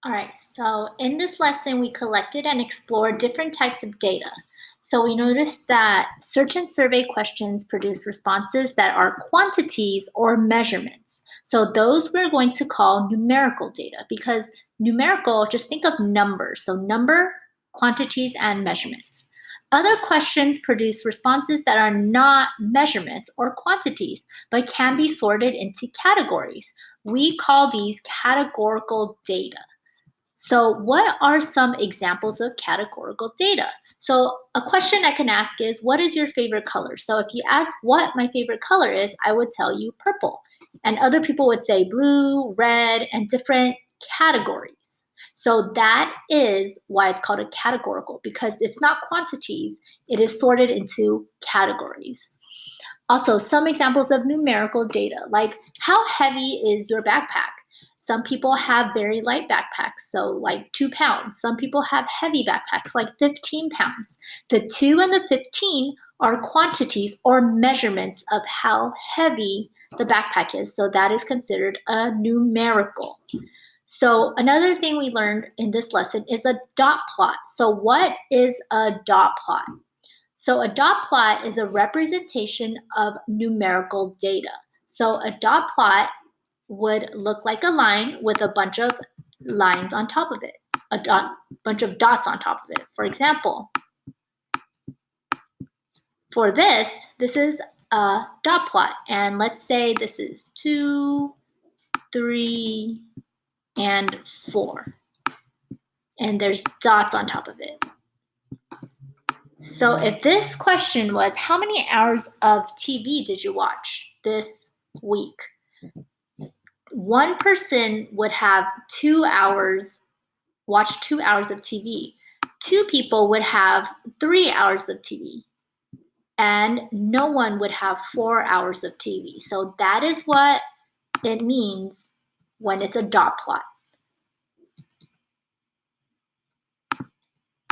All right, so in this lesson, we collected and explored different types of data. So we noticed that certain survey questions produce responses that are quantities or measurements. So those we're going to call numerical data because numerical, just think of numbers. So number, quantities, and measurements. Other questions produce responses that are not measurements or quantities, but can be sorted into categories. We call these categorical data. So, what are some examples of categorical data? So, a question I can ask is, what is your favorite color? So, if you ask what my favorite color is, I would tell you purple. And other people would say blue, red, and different categories. So, that is why it's called a categorical because it's not quantities, it is sorted into categories. Also, some examples of numerical data, like how heavy is your backpack? Some people have very light backpacks, so like 2 pounds. Some people have heavy backpacks, like 15 pounds. The 2 and the 15 are quantities or measurements of how heavy the backpack is. So that is considered a numerical. So another thing we learned in this lesson is a dot plot. So what is a dot plot? So a dot plot is a representation of numerical data. So a dot plot would look like a line with a bunch of lines on top of it, bunch of dots on top of it. For example, for this is a dot plot. And let's say this is 2, 3, and 4. And there's dots on top of it. So if this question was, how many hours of TV did you watch this week? One person would have 2 hours, watch 2 hours of TV. Two people would have 3 hours of TV. And no one would have 4 hours of TV. So that is what it means when it's a dot plot.